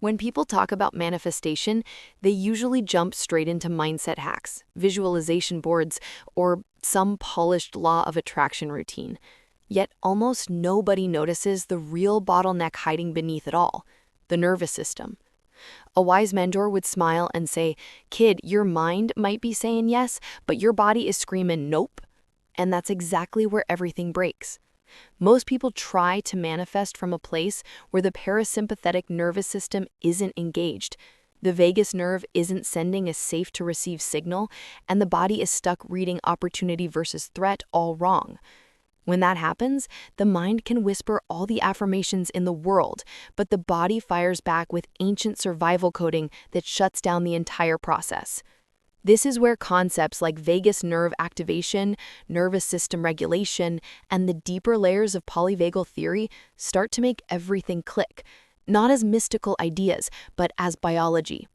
When people talk about manifestation, they usually jump straight into mindset hacks, visualization boards, or some polished law of attraction routine. Yet almost nobody notices the real bottleneck hiding beneath it all: the nervous system. A wise mentor would smile and say, "Kid, your mind might be saying yes, but your body is screaming nope." And that's exactly where everything breaks. Most people try to manifest from a place where the parasympathetic nervous system isn't engaged. The vagus nerve isn't sending a safe to receive signal, and the body is stuck reading opportunity versus threat all wrong. When that happens, the mind can whisper all the affirmations in the world, but the body fires back with ancient survival coding that shuts down the entire process. This is where concepts like vagus nerve activation, nervous system regulation, and the deeper layers of polyvagal theory start to make everything click, not as mystical ideas, but as biology.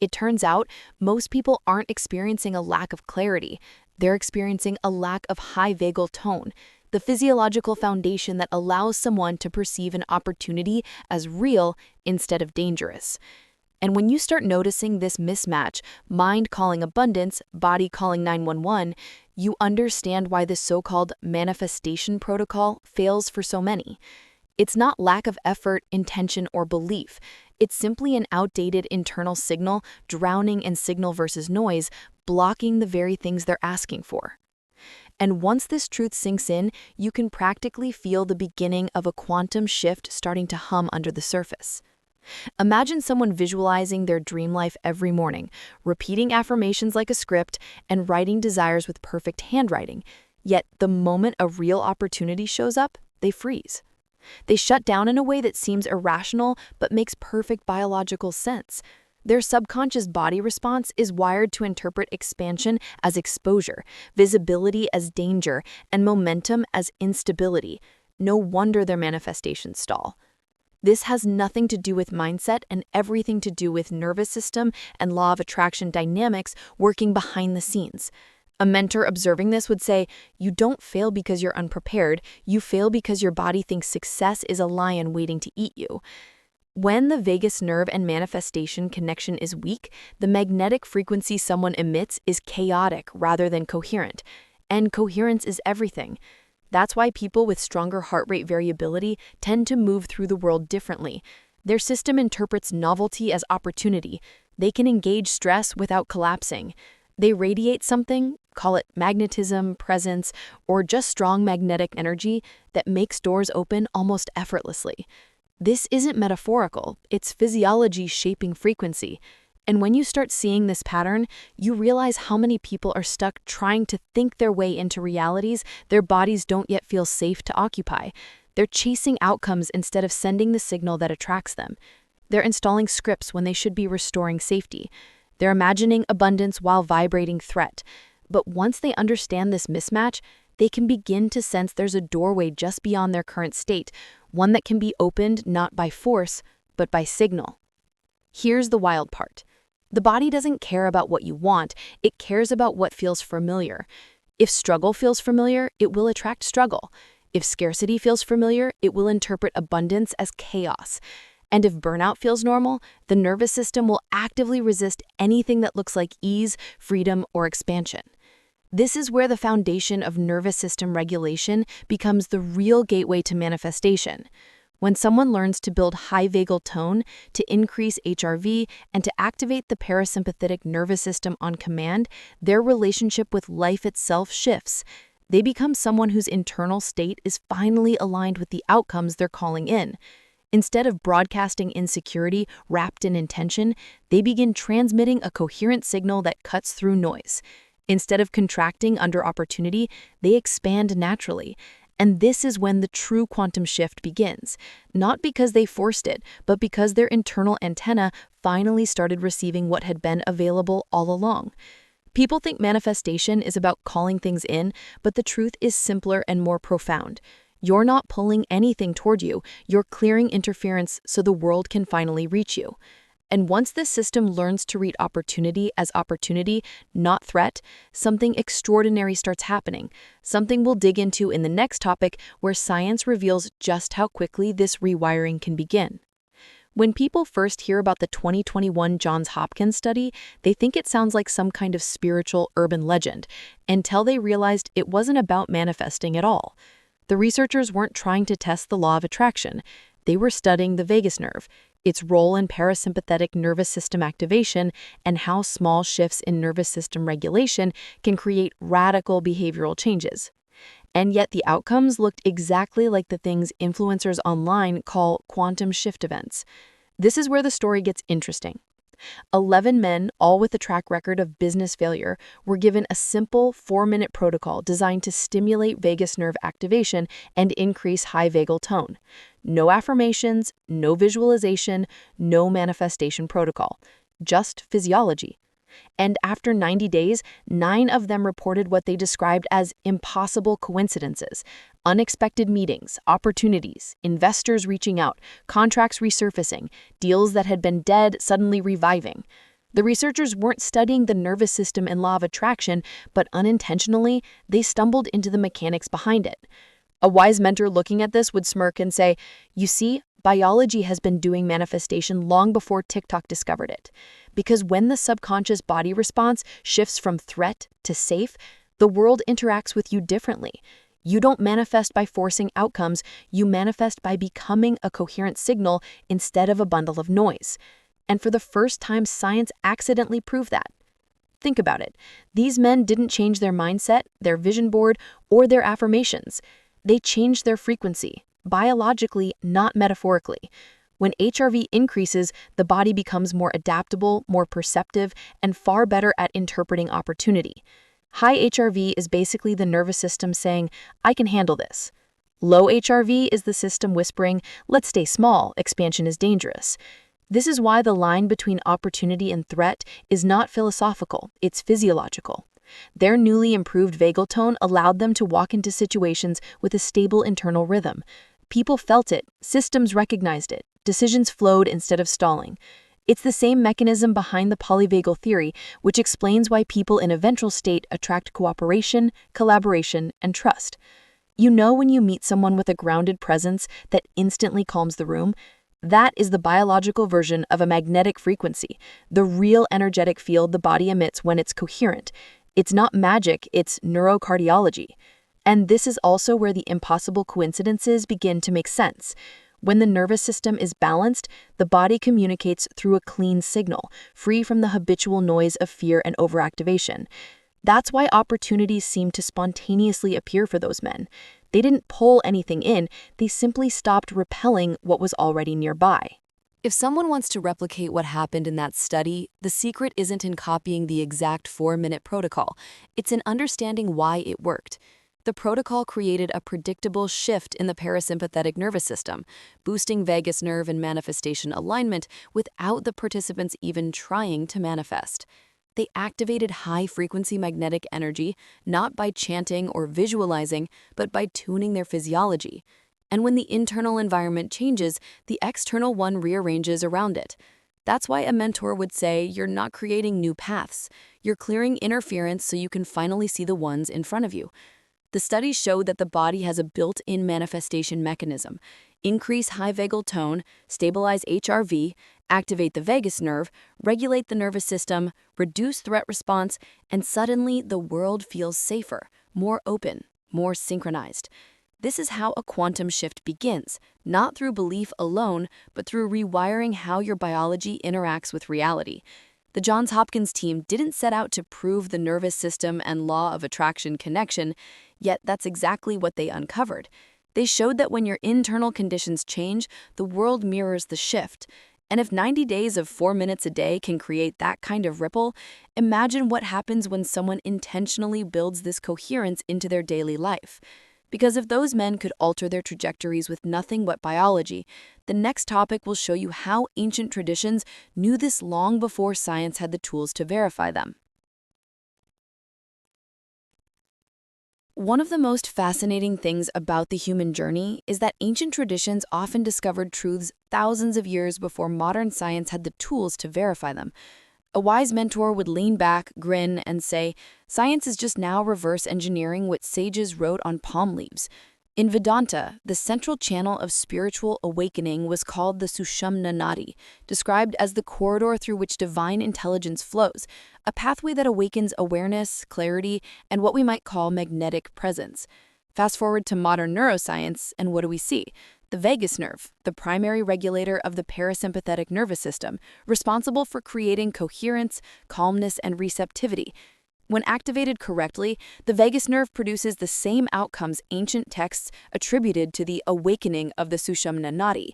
It turns out most people aren't experiencing a lack of clarity. They're experiencing a lack of high vagal tone, the physiological foundation that allows someone to perceive an opportunity as real instead of dangerous. And when you start noticing this mismatch, mind calling abundance, body calling 911, you understand why this so-called manifestation protocol fails for so many. It's not lack of effort, intention, or belief. It's simply an outdated internal signal drowning in signal versus noise, blocking the very things they're asking for. And once this truth sinks in, you can practically feel the beginning of a quantum shift starting to hum under the surface. Imagine someone visualizing their dream life every morning, repeating affirmations like a script, and writing desires with perfect handwriting. Yet, the moment a real opportunity shows up, they freeze. They shut down in a way that seems irrational but makes perfect biological sense. Their subconscious body response is wired to interpret expansion as exposure, visibility as danger, and momentum as instability. No wonder their manifestations stall. This has nothing to do with mindset and everything to do with nervous system and law of attraction dynamics working behind the scenes. A mentor observing this would say, "You don't fail because you're unprepared, you fail because your body thinks success is a lion waiting to eat you." When the vagus nerve and manifestation connection is weak, the magnetic frequency someone emits is chaotic rather than coherent. And coherence is everything. That's why people with stronger heart rate variability tend to move through the world differently. Their system interprets novelty as opportunity. They can engage stress without collapsing. They radiate something, call it magnetism, presence, or just strong magnetic energy, that makes doors open almost effortlessly. This isn't metaphorical, it's physiology shaping frequency. And when you start seeing this pattern, you realize how many people are stuck trying to think their way into realities their bodies don't yet feel safe to occupy. They're chasing outcomes instead of sending the signal that attracts them. They're installing scripts when they should be restoring safety. They're imagining abundance while vibrating threat. But once they understand this mismatch, they can begin to sense there's a doorway just beyond their current state, one that can be opened not by force, but by signal. Here's the wild part. The body doesn't care about what you want, it cares about what feels familiar. If struggle feels familiar, it will attract struggle. If scarcity feels familiar, it will interpret abundance as chaos. And if burnout feels normal, the nervous system will actively resist anything that looks like ease, freedom, or expansion. This is where the foundation of nervous system regulation becomes the real gateway to manifestation. When someone learns to build high vagal tone, to increase HRV, and to activate the parasympathetic nervous system on command, their relationship with life itself shifts. They become someone whose internal state is finally aligned with the outcomes they're calling in. Instead of broadcasting insecurity wrapped in intention, they begin transmitting a coherent signal that cuts through noise. Instead of contracting under opportunity, they expand naturally. And this is when the true quantum shift begins, not because they forced it, but because their internal antenna finally started receiving what had been available all along. People think manifestation is about calling things in, but the truth is simpler and more profound. You're not pulling anything toward you, you're clearing interference so the world can finally reach you. And once this system learns to read opportunity as opportunity, not threat, something extraordinary starts happening. Something we'll dig into in the next topic, where science reveals just how quickly this rewiring can begin. When people first hear about the 2021 Johns Hopkins study, they think it sounds like some kind of spiritual urban legend, until they realized it wasn't about manifesting at all. The researchers weren't trying to test the law of attraction. They were studying the vagus nerve, its role in parasympathetic nervous system activation, and how small shifts in nervous system regulation can create radical behavioral changes. And yet the outcomes looked exactly like the things influencers online call quantum shift events. This is where the story gets interesting. 11 men, all with a track record of business failure, were given a simple 4-minute protocol designed to stimulate vagus nerve activation and increase high vagal tone. No affirmations, no visualization, no manifestation protocol, just physiology. And after 90 days, 9 of them reported what they described as impossible coincidences: unexpected meetings, opportunities, investors reaching out, contracts resurfacing, deals that had been dead suddenly reviving. The researchers weren't studying the nervous system and law of attraction, but unintentionally, they stumbled into the mechanics behind it. A wise mentor looking at this would smirk and say, "You see, biology has been doing manifestation long before TikTok discovered it. Because when the subconscious body response shifts from threat to safe, the world interacts with you differently. You don't manifest by forcing outcomes, you manifest by becoming a coherent signal instead of a bundle of noise." And for the first time, science accidentally proved that. Think about it. These men didn't change their mindset, their vision board, or their affirmations. They changed their frequency, biologically, not metaphorically. When HRV increases, the body becomes more adaptable, more perceptive, and far better at interpreting opportunity. High HRV is basically the nervous system saying, "I can handle this." Low HRV is the system whispering, "Let's stay small, expansion is dangerous." This is why the line between opportunity and threat is not philosophical, it's physiological. Their newly improved vagal tone allowed them to walk into situations with a stable internal rhythm. People felt it, systems recognized it, decisions flowed instead of stalling. It's the same mechanism behind the polyvagal theory, which explains why people in a ventral state attract cooperation, collaboration, and trust. You know when you meet someone with a grounded presence that instantly calms the room? That is the biological version of a magnetic frequency, the real energetic field the body emits when it's coherent. It's not magic, it's neurocardiology. And this is also where the impossible coincidences begin to make sense. When the nervous system is balanced, the body communicates through a clean signal, free from the habitual noise of fear and overactivation. That's why opportunities seem to spontaneously appear for those men. They didn't pull anything in, they simply stopped repelling what was already nearby. If someone wants to replicate what happened in that study, the secret isn't in copying the exact 4-minute protocol. It's in understanding why it worked. The protocol created a predictable shift in the parasympathetic nervous system, boosting vagus nerve and manifestation alignment without the participants even trying to manifest. They activated high-frequency magnetic energy, not by chanting or visualizing, but by tuning their physiology. And when the internal environment changes, the external one rearranges around it. That's why a mentor would say you're not creating new paths. You're clearing interference so you can finally see the ones in front of you. The studies show that the body has a built-in manifestation mechanism. Increase high vagal tone, stabilize HRV, activate the vagus nerve, regulate the nervous system, reduce threat response, and suddenly the world feels safer, more open, more synchronized. This is how a quantum shift begins, not through belief alone, but through rewiring how your biology interacts with reality. The Johns Hopkins team didn't set out to prove the nervous system and law of attraction connection, yet that's exactly what they uncovered. They showed that when your internal conditions change, the world mirrors the shift. And if 90 days of 4 minutes a day can create that kind of ripple, imagine what happens when someone intentionally builds this coherence into their daily life. Because if those men could alter their trajectories with nothing but biology, the next topic will show you how ancient traditions knew this long before science had the tools to verify them. One of the most fascinating things about the human journey is that ancient traditions often discovered truths thousands of years before modern science had the tools to verify them. A wise mentor would lean back, grin, and say, "Science is just now reverse engineering what sages wrote on palm leaves." In Vedanta, the central channel of spiritual awakening was called the Sushumna Nadi, described as the corridor through which divine intelligence flows, a pathway that awakens awareness, clarity, and what we might call magnetic presence. Fast forward to modern neuroscience, and what do we see? The vagus nerve, the primary regulator of the parasympathetic nervous system, responsible for creating coherence, calmness, and receptivity. When activated correctly, the vagus nerve produces the same outcomes ancient texts attributed to the awakening of the Sushumna Nadi: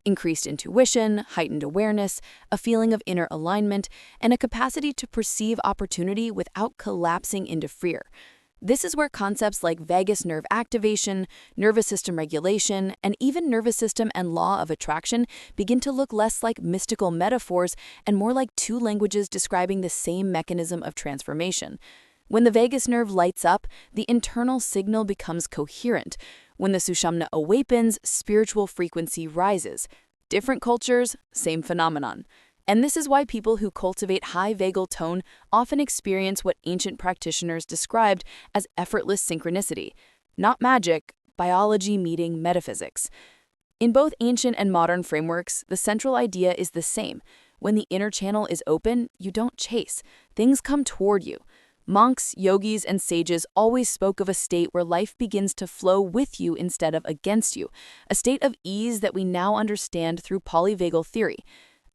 increased intuition, heightened awareness, a feeling of inner alignment, and a capacity to perceive opportunity without collapsing into fear. This is where concepts like vagus nerve activation, nervous system regulation, and even nervous system and law of attraction begin to look less like mystical metaphors and more like two languages describing the same mechanism of transformation. When the vagus nerve lights up, the internal signal becomes coherent. When the Sushumna awakens, spiritual frequency rises. Different cultures, same phenomenon. And this is why people who cultivate high vagal tone often experience what ancient practitioners described as effortless synchronicity. Not magic, biology meeting metaphysics. In both ancient and modern frameworks, the central idea is the same. When the inner channel is open, you don't chase. Things come toward you. Monks, yogis, and sages always spoke of a state where life begins to flow with you instead of against you, a state of ease that we now understand through polyvagal theory.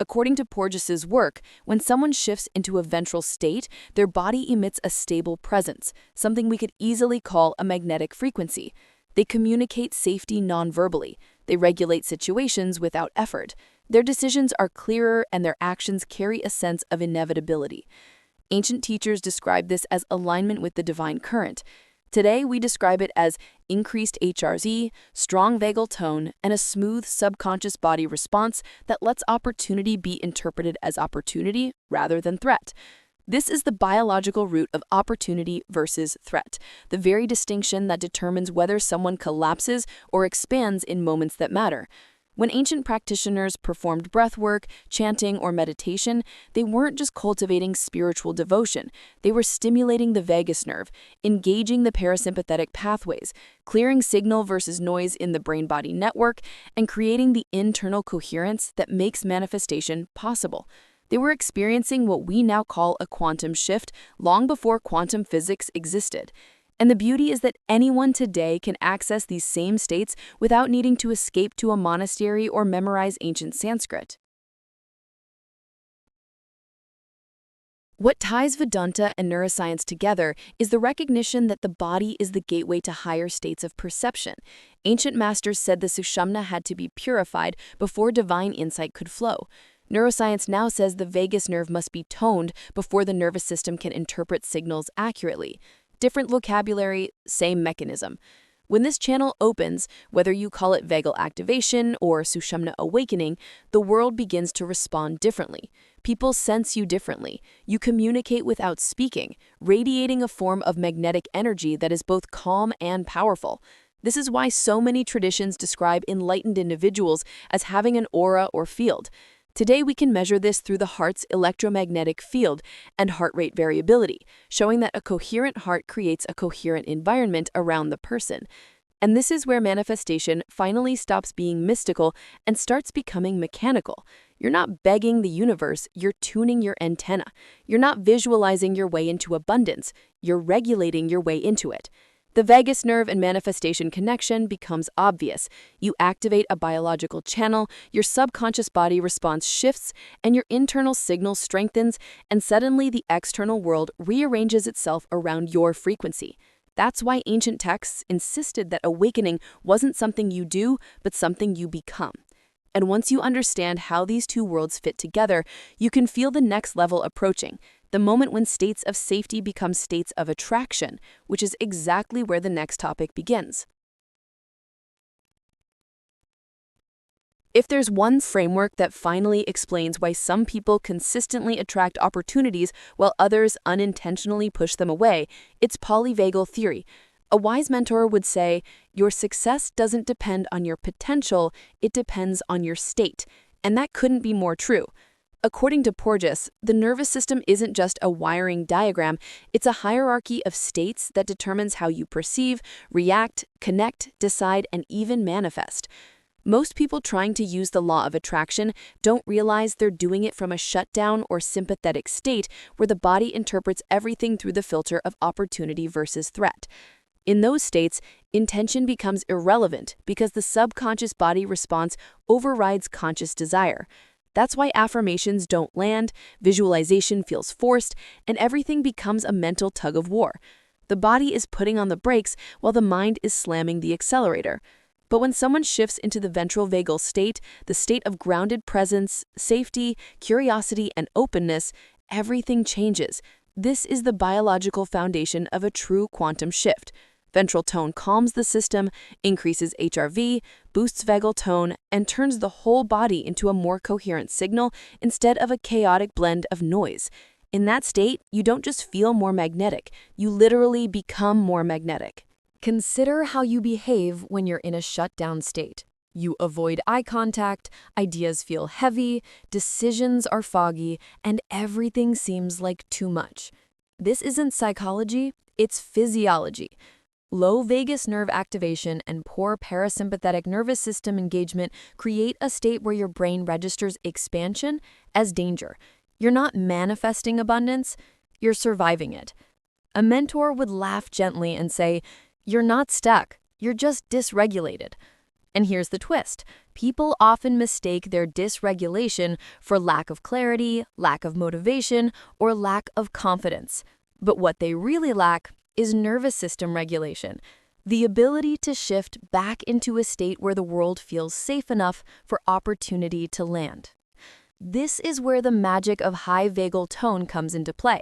According to Porges's work, when someone shifts into a ventral state, their body emits a stable presence, something we could easily call a magnetic frequency. They communicate safety non-verbally. They regulate situations without effort. Their decisions are clearer and their actions carry a sense of inevitability. Ancient teachers describe this as alignment with the divine current. Today, we describe it as increased HRZ, strong vagal tone, and a smooth subconscious body response that lets opportunity be interpreted as opportunity rather than threat. This is the biological root of opportunity versus threat, the very distinction that determines whether someone collapses or expands in moments that matter. When ancient practitioners performed breathwork, chanting, or meditation, they weren't just cultivating spiritual devotion. They were stimulating the vagus nerve, engaging the parasympathetic pathways, clearing signal versus noise in the brain-body network, and creating the internal coherence that makes manifestation possible. They were experiencing what we now call a quantum shift long before quantum physics existed. And the beauty is that anyone today can access these same states without needing to escape to a monastery or memorize ancient Sanskrit. What ties Vedanta and neuroscience together is the recognition that the body is the gateway to higher states of perception. Ancient masters said the Sushumna had to be purified before divine insight could flow. Neuroscience now says the vagus nerve must be toned before the nervous system can interpret signals accurately. Different vocabulary, same mechanism. When this channel opens, whether you call it vagal activation or Sushumna awakening, the world begins to respond differently. People sense you differently. You communicate without speaking, radiating a form of magnetic energy that is both calm and powerful. This is why so many traditions describe enlightened individuals as having an aura or field. Today, we can measure this through the heart's electromagnetic field and heart rate variability, showing that a coherent heart creates a coherent environment around the person. And this is where manifestation finally stops being mystical and starts becoming mechanical. You're not begging the universe, you're tuning your antenna. You're not visualizing your way into abundance, you're regulating your way into it. The vagus nerve and manifestation connection becomes obvious. You activate a biological channel, your subconscious body response shifts, and your internal signal strengthens, and suddenly the external world rearranges itself around your frequency. That's why ancient texts insisted that awakening wasn't something you do, but something you become. And once you understand how these two worlds fit together, you can feel the next level approaching. The moment when states of safety become states of attraction, which is exactly where the next topic begins. If there's one framework that finally explains why some people consistently attract opportunities while others unintentionally push them away, it's polyvagal theory. A wise mentor would say, your success doesn't depend on your potential, it depends on your state. And that couldn't be more true. According to Porges, the nervous system isn't just a wiring diagram, it's a hierarchy of states that determines how you perceive, react, connect, decide, and even manifest. Most people trying to use the law of attraction don't realize they're doing it from a shutdown or sympathetic state where the body interprets everything through the filter of opportunity versus threat. In those states, intention becomes irrelevant because the subconscious body response overrides conscious desire. That's why affirmations don't land, visualization feels forced, and everything becomes a mental tug of war. The body is putting on the brakes while the mind is slamming the accelerator. But when someone shifts into the ventral vagal state, the state of grounded presence, safety, curiosity, and openness, everything changes. This is the biological foundation of a true quantum shift. Ventral tone calms the system, increases HRV, boosts vagal tone, and turns the whole body into a more coherent signal instead of a chaotic blend of noise. In that state, you don't just feel more magnetic, you literally become more magnetic. Consider how you behave when you're in a shutdown state. You avoid eye contact, ideas feel heavy, decisions are foggy, and everything seems like too much. This isn't psychology, it's physiology. Low vagus nerve activation and poor parasympathetic nervous system engagement create a state where your brain registers expansion as danger. You're not manifesting abundance, you're surviving it. A mentor would laugh gently and say, "You're not stuck, you're just dysregulated." And here's the twist. People often mistake their dysregulation for lack of clarity, lack of motivation, or lack of confidence. But what they really lack is nervous system regulation, the ability to shift back into a state where the world feels safe enough for opportunity to land. This is where the magic of high vagal tone comes into play.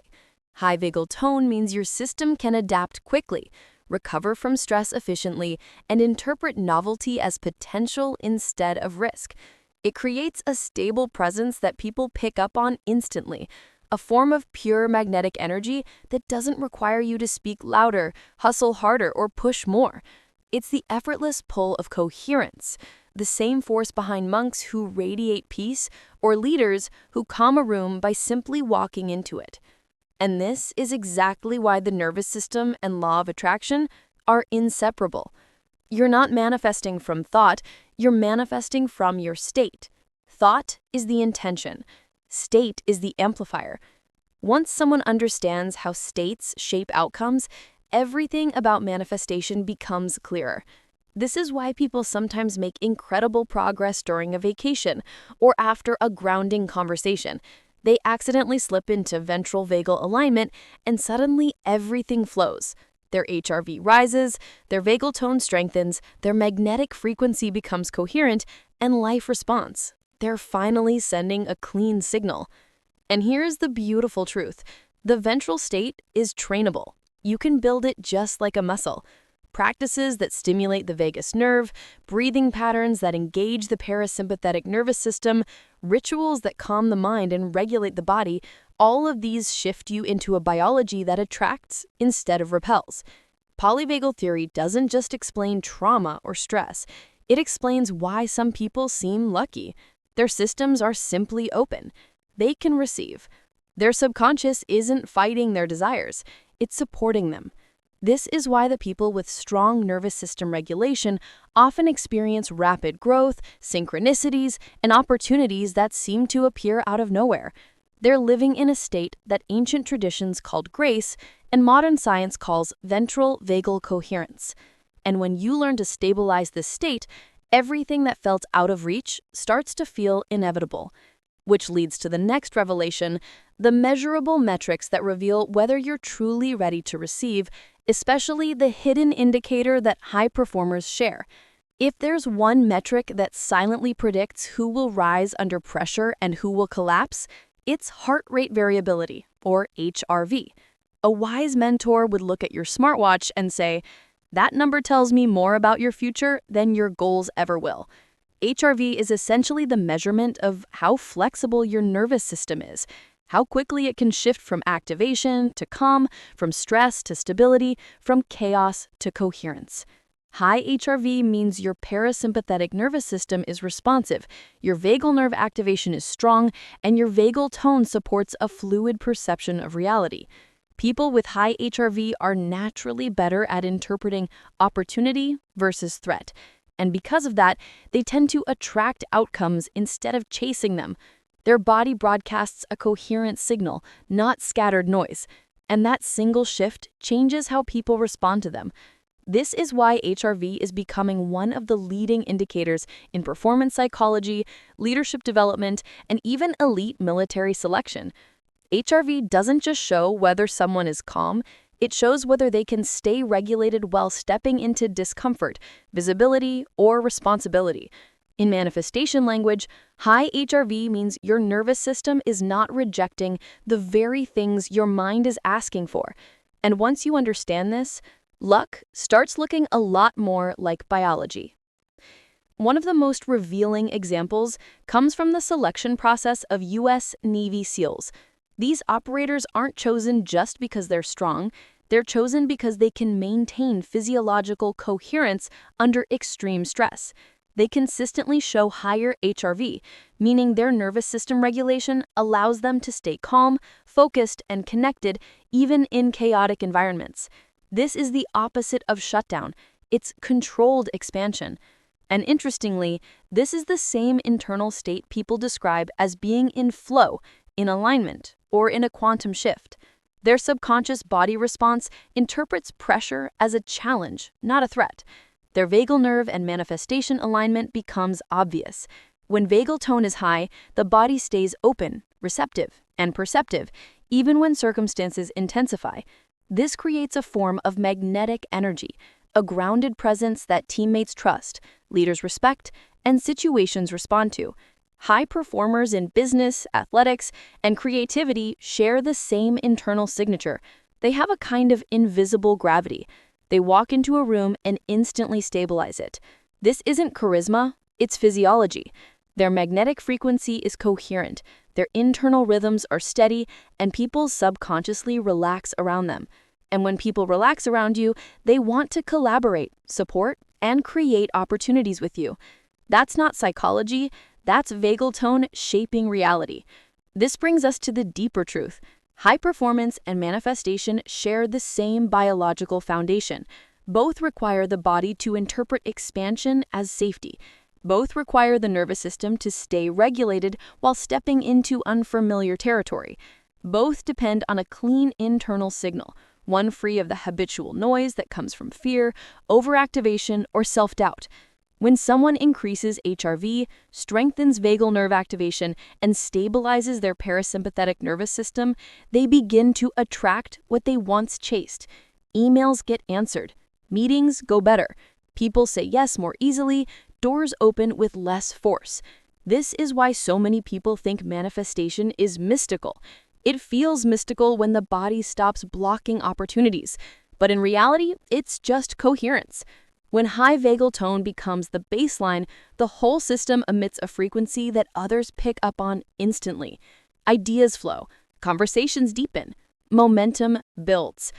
High vagal tone means your system can adapt quickly, recover from stress efficiently, and interpret novelty as potential instead of risk. It creates a stable presence that people pick up on instantly, a form of pure magnetic energy that doesn't require you to speak louder, hustle harder, or push more. It's the effortless pull of coherence, the same force behind monks who radiate peace or leaders who calm a room by simply walking into it. And this is exactly why the nervous system and law of attraction are inseparable. You're not manifesting from thought, you're manifesting from your state. Thought is the intention. State is the amplifier. Once someone understands how states shape outcomes, everything about manifestation becomes clearer. This is why people sometimes make incredible progress during a vacation or after a grounding conversation. They accidentally slip into ventral vagal alignment and suddenly everything flows. Their HRV rises, their vagal tone strengthens, their magnetic frequency becomes coherent, and life responds. They're finally sending a clean signal. And here's the beautiful truth. The ventral state is trainable. You can build it just like a muscle. Practices that stimulate the vagus nerve, breathing patterns that engage the parasympathetic nervous system, rituals that calm the mind and regulate the body, all of these shift you into a biology that attracts instead of repels. Polyvagal theory doesn't just explain trauma or stress. It explains why some people seem lucky. Their systems are simply open. They can receive. Their subconscious isn't fighting their desires, it's supporting them. This is why the people with strong nervous system regulation often experience rapid growth, synchronicities, and opportunities that seem to appear out of nowhere. They're living in a state that ancient traditions called grace and modern science calls ventral vagal coherence. And when you learn to stabilize this state, everything that felt out of reach starts to feel inevitable. Which leads to the next revelation, the measurable metrics that reveal whether you're truly ready to receive, especially the hidden indicator that high performers share. If there's one metric that silently predicts who will rise under pressure and who will collapse, it's heart rate variability, or HRV. A wise mentor would look at your smartwatch and say, "That number tells me more about your future than your goals ever will." HRV is essentially the measurement of how flexible your nervous system is, how quickly it can shift from activation to calm, from stress to stability, from chaos to coherence. High HRV means your parasympathetic nervous system is responsive, your vagal nerve activation is strong, and your vagal tone supports a fluid perception of reality. People with high HRV are naturally better at interpreting opportunity versus threat. And because of that, they tend to attract outcomes instead of chasing them. Their body broadcasts a coherent signal, not scattered noise. And that single shift changes how people respond to them. This is why HRV is becoming one of the leading indicators in performance psychology, leadership development, and even elite military selection. HRV doesn't just show whether someone is calm, it shows whether they can stay regulated while stepping into discomfort, visibility, or responsibility. In manifestation language, high HRV means your nervous system is not rejecting the very things your mind is asking for. And once you understand this, luck starts looking a lot more like biology. One of the most revealing examples comes from the selection process of U.S. Navy SEALs. These operators aren't chosen just because they're strong, they're chosen because they can maintain physiological coherence under extreme stress. They consistently show higher HRV, meaning their nervous system regulation allows them to stay calm, focused, and connected even in chaotic environments. This is the opposite of shutdown. It's controlled expansion. And interestingly, this is the same internal state people describe as being in flow, in alignment, or in a quantum shift. Their subconscious body response interprets pressure as a challenge, not a threat. Their vagal nerve and manifestation alignment becomes obvious. When vagal tone is high, the body stays open, receptive, and perceptive, even when circumstances intensify. This creates a form of magnetic energy, a grounded presence that teammates trust, leaders respect, and situations respond to. High performers in business, athletics, and creativity share the same internal signature. They have a kind of invisible gravity. They walk into a room and instantly stabilize it. This isn't charisma, it's physiology. Their magnetic frequency is coherent, their internal rhythms are steady, and people subconsciously relax around them. And when people relax around you, they want to collaborate, support, and create opportunities with you. That's not psychology, that's vagal tone shaping reality. This brings us to the deeper truth. High performance and manifestation share the same biological foundation. Both require the body to interpret expansion as safety. Both require the nervous system to stay regulated while stepping into unfamiliar territory. Both depend on a clean internal signal, one free of the habitual noise that comes from fear, overactivation, or self-doubt. When someone increases HRV, strengthens vagal nerve activation, and stabilizes their parasympathetic nervous system, they begin to attract what they once chased. Emails get answered. Meetings go better. People say yes more easily. Doors open with less force. This is why so many people think manifestation is mystical. It feels mystical when the body stops blocking opportunities. But in reality, it's just coherence. When high vagal tone becomes the baseline, the whole system emits a frequency that others pick up on instantly. Ideas flow, conversations deepen, momentum builds.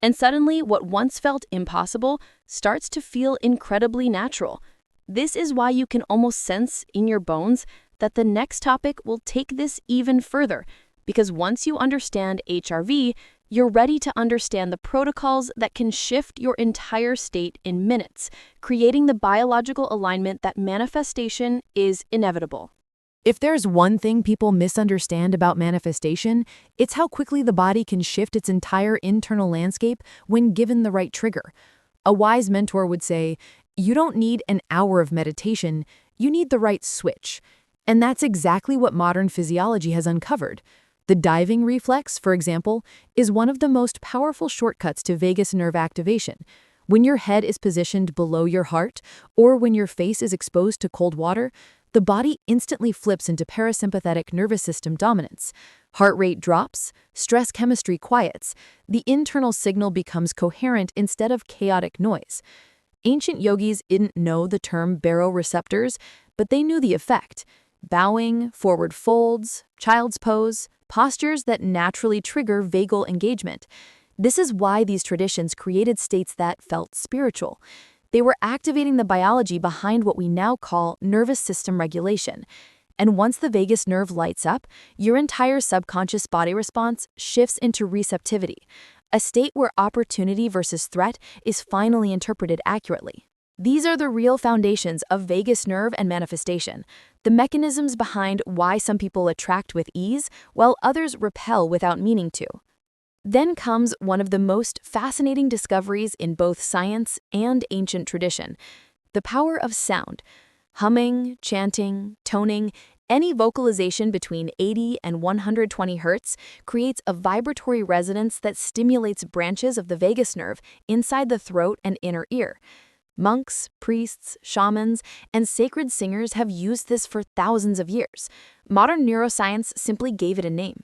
And suddenly, what once felt impossible starts to feel incredibly natural. This is why you can almost sense in your bones that the next topic will take this even further, because once you understand HRV, you're ready to understand the protocols that can shift your entire state in minutes, creating the biological alignment that manifestation is inevitable. If there's one thing people misunderstand about manifestation, it's how quickly the body can shift its entire internal landscape when given the right trigger. A wise mentor would say, "You don't need an hour of meditation, you need the right switch." And that's exactly what modern physiology has uncovered. The diving reflex, for example, is one of the most powerful shortcuts to vagus nerve activation. When your head is positioned below your heart, or when your face is exposed to cold water, the body instantly flips into parasympathetic nervous system dominance. Heart rate drops, stress chemistry quiets, the internal signal becomes coherent instead of chaotic noise. Ancient yogis didn't know the term baroreceptors, but they knew the effect. Bowing, forward folds, child's pose, postures that naturally trigger vagal engagement. This is why these traditions created states that felt spiritual. They were activating the biology behind what we now call nervous system regulation. And once the vagus nerve lights up, your entire subconscious body response shifts into receptivity, a state where opportunity versus threat is finally interpreted accurately. These are the real foundations of vagus nerve and manifestation, the mechanisms behind why some people attract with ease while others repel without meaning to. Then comes one of the most fascinating discoveries in both science and ancient tradition: the power of sound. Humming, chanting, toning, any vocalization between 80 and 120 hertz creates a vibratory resonance that stimulates branches of the vagus nerve inside the throat and inner ear. Monks, priests, shamans, and sacred singers have used this for thousands of years. Modern neuroscience simply gave it a name.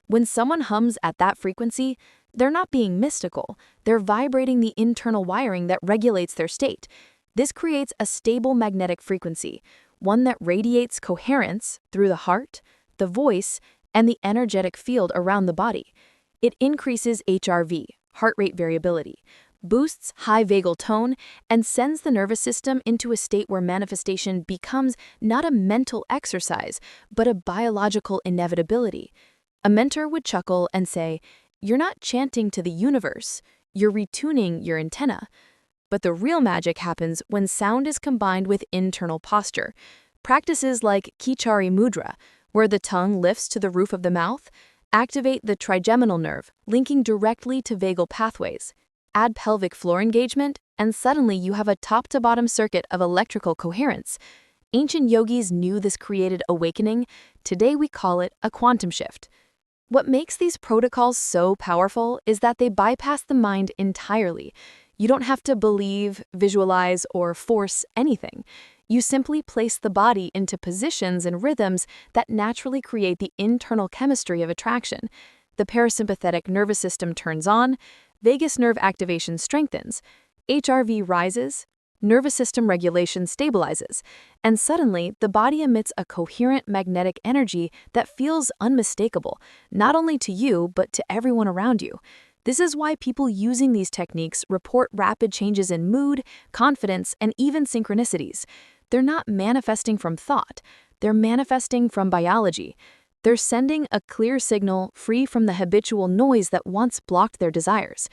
When someone hums at that frequency, they're not being mystical, they're vibrating the internal wiring that regulates their state. This creates a stable magnetic frequency, one that radiates coherence through the heart, the voice, and the energetic field around the body. It increases HRV, heart rate variability, boosts high vagal tone, and sends the nervous system into a state where manifestation becomes not a mental exercise, but a biological inevitability. A mentor would chuckle and say, "You're not chanting to the universe, you're retuning your antenna." But the real magic happens when sound is combined with internal posture. Practices like Kichari Mudra, where the tongue lifts to the roof of the mouth, activate the trigeminal nerve, linking directly to vagal pathways. Add pelvic floor engagement, and suddenly you have a top-to-bottom circuit of electrical coherence. Ancient yogis knew this created awakening. Today we call it a quantum shift. What makes these protocols so powerful is that they bypass the mind entirely. You don't have to believe, visualize, or force anything. You simply place the body into positions and rhythms that naturally create the internal chemistry of attraction. The parasympathetic nervous system turns on, vagus nerve activation strengthens, HRV rises, nervous system regulation stabilizes, and suddenly the body emits a coherent magnetic energy that feels unmistakable, not only to you, but to everyone around you. This is why people using these techniques report rapid changes in mood, confidence, and even synchronicities. They're not manifesting from thought, they're manifesting from biology. They're sending a clear signal free from the habitual noise that once blocked their desires.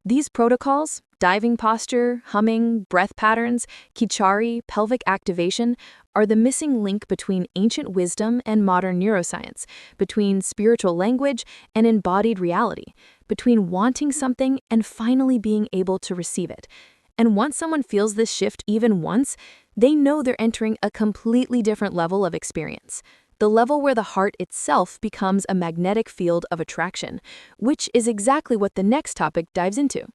These protocols, diving posture, humming, breath patterns, kichari, pelvic activation, are the missing link between ancient wisdom and modern neuroscience, between spiritual language and embodied reality, between wanting something and finally being able to receive it. And once someone feels this shift even once, they know they're entering a completely different level of experience. The level where the heart itself becomes a magnetic field of attraction, which is exactly what the next topic dives into.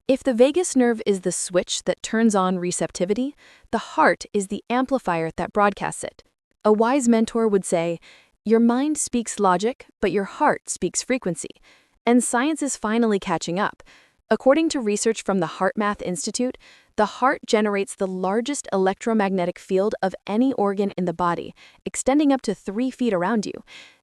If the vagus nerve is the switch that turns on receptivity, the heart is the amplifier that broadcasts it. A wise mentor would say, "Your mind speaks logic, but your heart speaks frequency." And science is finally catching up. According to research from the HeartMath Institute, the heart generates the largest electromagnetic field of any organ in the body, extending up to 3 feet around you.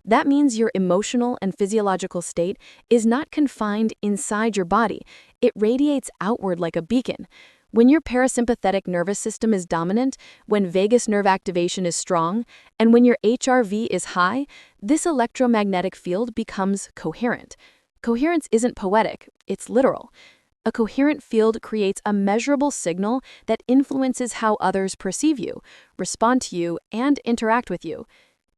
That means your emotional and physiological state is not confined inside your body. It radiates outward like a beacon. When your parasympathetic nervous system is dominant, when vagus nerve activation is strong, and when your HRV is high, this electromagnetic field becomes coherent. Coherence isn't poetic, it's literal. A coherent field creates a measurable signal that influences how others perceive you, respond to you, and interact with you.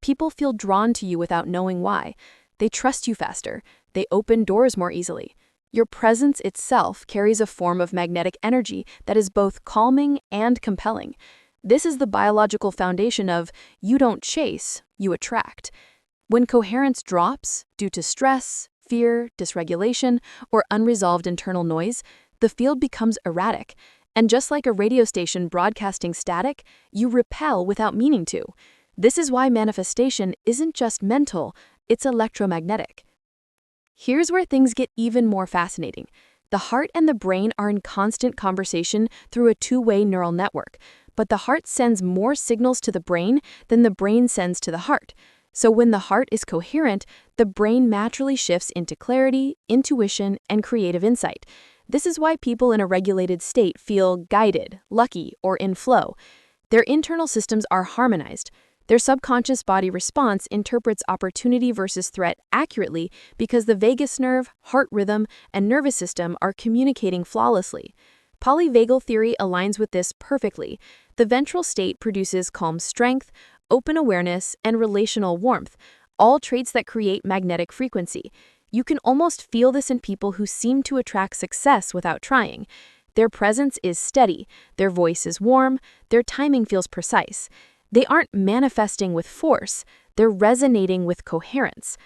People feel drawn to you without knowing why. They trust you faster. They open doors more easily. Your presence itself carries a form of magnetic energy that is both calming and compelling. This is the biological foundation of you don't chase, you attract. When coherence drops due to stress, fear, dysregulation, or unresolved internal noise, the field becomes erratic. And just like a radio station broadcasting static, you repel without meaning to. This is why manifestation isn't just mental, it's electromagnetic. Here's where things get even more fascinating. The heart and the brain are in constant conversation through a two-way neural network, but the heart sends more signals to the brain than the brain sends to the heart. So when the heart is coherent, the brain naturally shifts into clarity, intuition, and creative insight. This is why people in a regulated state feel guided, lucky, or in flow. Their internal systems are harmonized. Their subconscious body response interprets opportunity versus threat accurately because the vagus nerve, heart rhythm, and nervous system are communicating flawlessly. Polyvagal theory aligns with this perfectly. The ventral state produces calm strength, open awareness, and relational warmth, all traits that create magnetic frequency. You can almost feel this in people who seem to attract success without trying. Their presence is steady, their voice is warm, their timing feels precise. They aren't manifesting with force, they're resonating with coherence.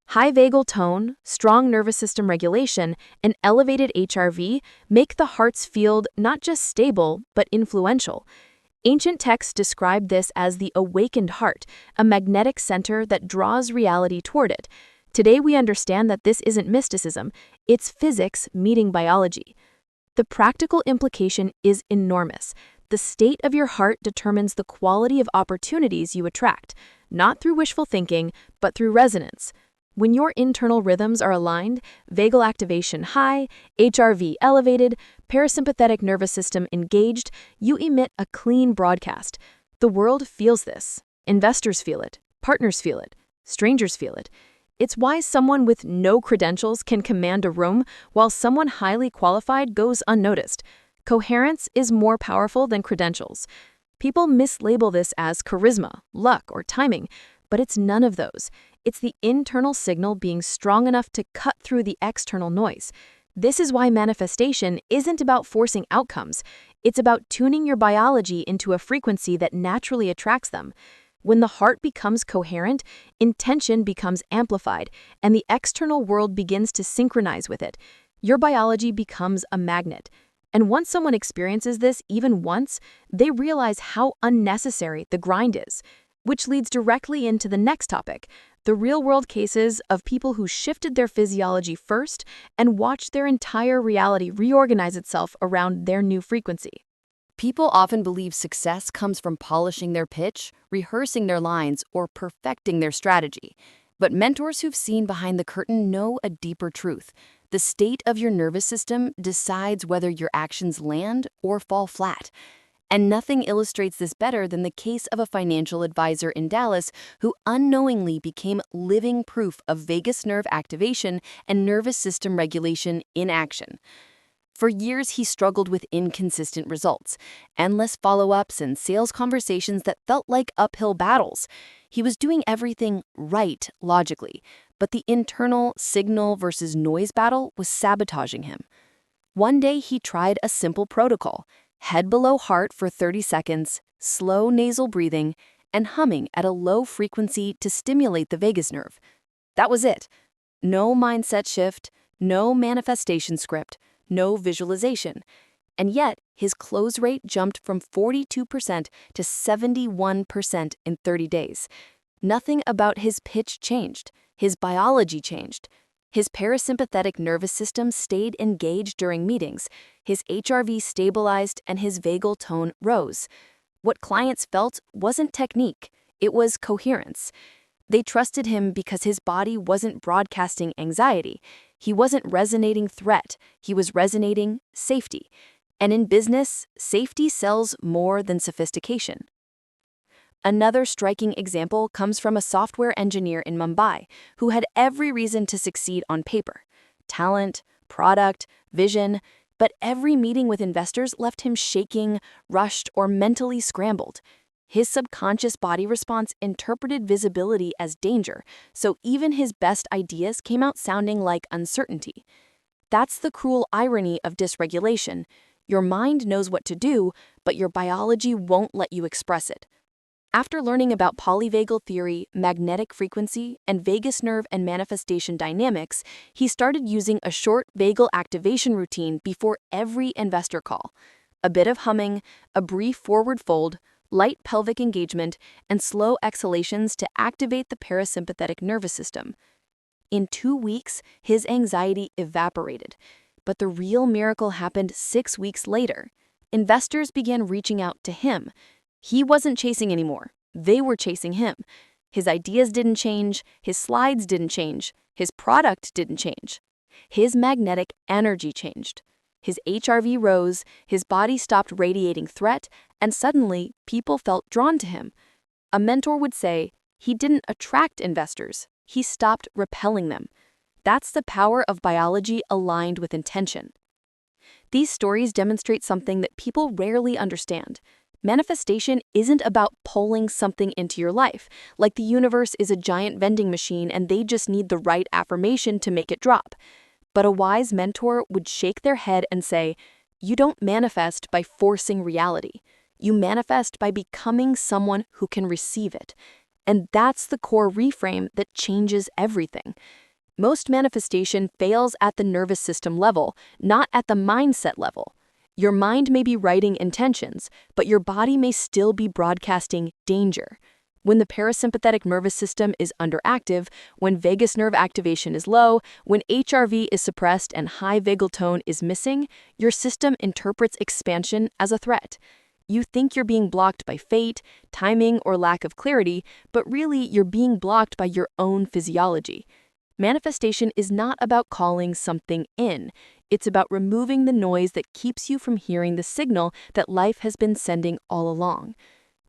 High vagal tone, strong nervous system regulation, and elevated HRV make the heart's field not just stable, but influential. Ancient texts describe this as the awakened heart, a magnetic center that draws reality toward it. Today we understand that this isn't mysticism, it's physics meeting biology. The practical implication is enormous. The state of your heart determines the quality of opportunities you attract, not through wishful thinking, but through resonance. When your internal rhythms are aligned, vagal activation high, HRV elevated, parasympathetic nervous system engaged, you emit a clean broadcast. The world feels this. Investors feel it, partners feel it, strangers feel it. It's why someone with no credentials can command a room while someone highly qualified goes unnoticed. Coherence is more powerful than credentials. People mislabel this as charisma, luck, or timing, but it's none of those. It's the internal signal being strong enough to cut through the external noise. This is why manifestation isn't about forcing outcomes. It's about tuning your biology into a frequency that naturally attracts them. When the heart becomes coherent, intention becomes amplified, and the external world begins to synchronize with it. Your biology becomes a magnet. And once someone experiences this even once, they realize how unnecessary the grind is. Which leads directly into the next topic, the real-world cases of people who shifted their physiology first and watched their entire reality reorganize itself around their new frequency. People often believe success comes from polishing their pitch, rehearsing their lines, or perfecting their strategy. But mentors who've seen behind the curtain know a deeper truth. The state of your nervous system decides whether your actions land or fall flat. And nothing illustrates this better than the case of a financial advisor in Dallas who unknowingly became living proof of vagus nerve activation and nervous system regulation in action. For years, he struggled with inconsistent results, endless follow-ups, and sales conversations that felt like uphill battles. He was doing everything right logically, but the internal signal versus noise battle was sabotaging him. One day, he tried a simple protocol: head below heart for 30 seconds, slow nasal breathing, and humming at a low frequency to stimulate the vagus nerve. That was it. No mindset shift, no manifestation script, no visualization. And yet, his close rate jumped from 42% to 71% in 30 days. Nothing about his pitch changed. His biology changed. His parasympathetic nervous system stayed engaged during meetings, his HRV stabilized, and his vagal tone rose. What clients felt wasn't technique, it was coherence. They trusted him because his body wasn't broadcasting anxiety. He wasn't resonating threat, he was resonating safety. And in business, safety sells more than sophistication. Another striking example comes from a software engineer in Mumbai who had every reason to succeed on paper: talent, product, vision, but every meeting with investors left him shaking, rushed, or mentally scrambled. His subconscious body response interpreted visibility as danger, so even his best ideas came out sounding like uncertainty. That's the cruel irony of dysregulation. Your mind knows what to do, but your biology won't let you express it. After learning about polyvagal theory, magnetic frequency, and vagus nerve and manifestation dynamics, he started using a short vagal activation routine before every investor call. A bit of humming, a brief forward fold, light pelvic engagement, and slow exhalations to activate the parasympathetic nervous system. In 2 weeks, his anxiety evaporated. But the real miracle happened 6 weeks later. Investors began reaching out to him. He wasn't chasing anymore. They were chasing him. His ideas didn't change, his slides didn't change, his product didn't change. His magnetic energy changed. His HRV rose, his body stopped radiating threat, and suddenly people felt drawn to him. A mentor would say, he didn't attract investors, he stopped repelling them. That's the power of biology aligned with intention. These stories demonstrate something that people rarely understand. Manifestation isn't about pulling something into your life, like the universe is a giant vending machine and they just need the right affirmation to make it drop. But a wise mentor would shake their head and say, you don't manifest by forcing reality. You manifest by becoming someone who can receive it. And that's the core reframe that changes everything. Most manifestation fails at the nervous system level, not at the mindset level. Your mind may be writing intentions, but your body may still be broadcasting danger. When the parasympathetic nervous system is underactive, when vagus nerve activation is low, when HRV is suppressed and high vagal tone is missing, your system interprets expansion as a threat. You think you're being blocked by fate, timing, or lack of clarity, but really you're being blocked by your own physiology. Manifestation is not about calling something in. It's about removing the noise that keeps you from hearing the signal that life has been sending all along.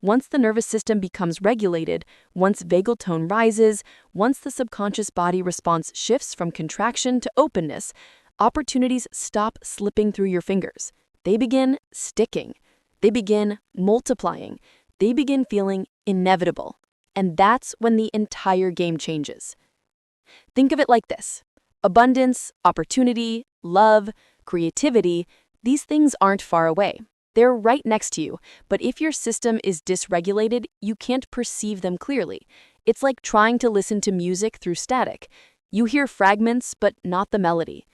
Once the nervous system becomes regulated, once vagal tone rises, once the subconscious body response shifts from contraction to openness, opportunities stop slipping through your fingers. They begin sticking. They begin multiplying. They begin feeling inevitable. And that's when the entire game changes. Think of it like this. Abundance, opportunity, love, creativity, these things aren't far away. They're right next to you, but if your system is dysregulated, you can't perceive them clearly. It's like trying to listen to music through static. You hear fragments, but not the melody.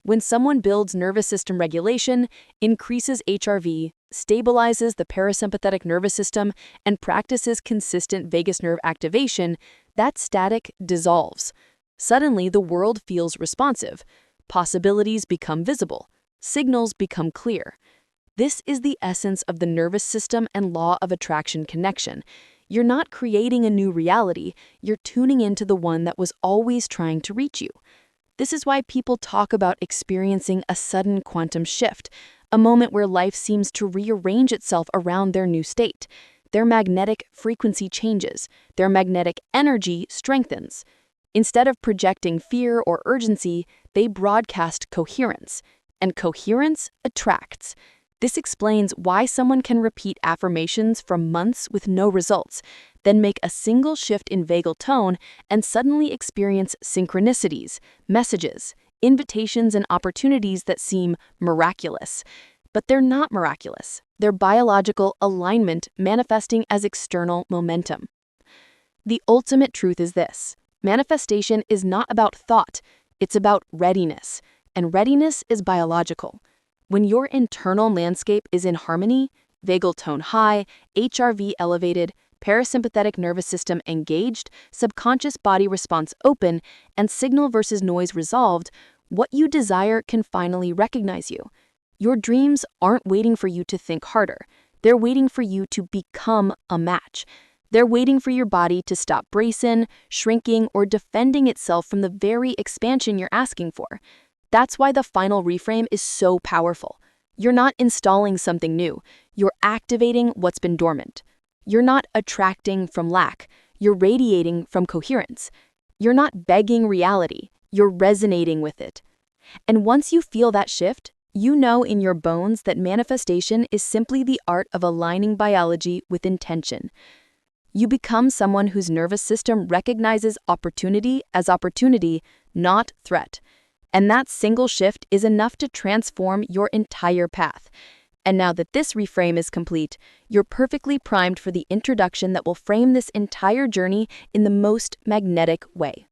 When someone builds nervous system regulation, increases HRV, stabilizes the parasympathetic nervous system, and practices consistent vagus nerve activation, that static dissolves. Suddenly, the world feels responsive. Possibilities become visible. Signals become clear. This is the essence of the nervous system and law of attraction connection. You're not creating a new reality, you're tuning into the one that was always trying to reach you. This is why people talk about experiencing a sudden quantum shift, a moment where life seems to rearrange itself around their new state. Their magnetic frequency changes, their magnetic energy strengthens. Instead of projecting fear or urgency, they broadcast coherence, and coherence attracts. This explains why someone can repeat affirmations for months with no results, then make a single shift in vagal tone and suddenly experience synchronicities, messages, invitations, and opportunities that seem miraculous. But they're not miraculous. They're biological alignment manifesting as external momentum. The ultimate truth is this. Manifestation is not about thought, it's about readiness, and readiness is biological. When your internal landscape is in harmony, vagal tone high, HRV elevated, parasympathetic nervous system engaged, subconscious body response open, and signal versus noise resolved, what you desire can finally recognize you. Your dreams aren't waiting for you to think harder. They're waiting for you to become a match. They're waiting for your body to stop bracing, shrinking, or defending itself from the very expansion you're asking for. That's why the final reframe is so powerful. You're not installing something new. You're activating what's been dormant. You're not attracting from lack. You're radiating from coherence. You're not begging reality. You're resonating with it. And once you feel that shift, you know in your bones that manifestation is simply the art of aligning biology with intention. You become someone whose nervous system recognizes opportunity as opportunity, not threat. And that single shift is enough to transform your entire path. And now that this reframe is complete, you're perfectly primed for the introduction that will frame this entire journey in the most magnetic way.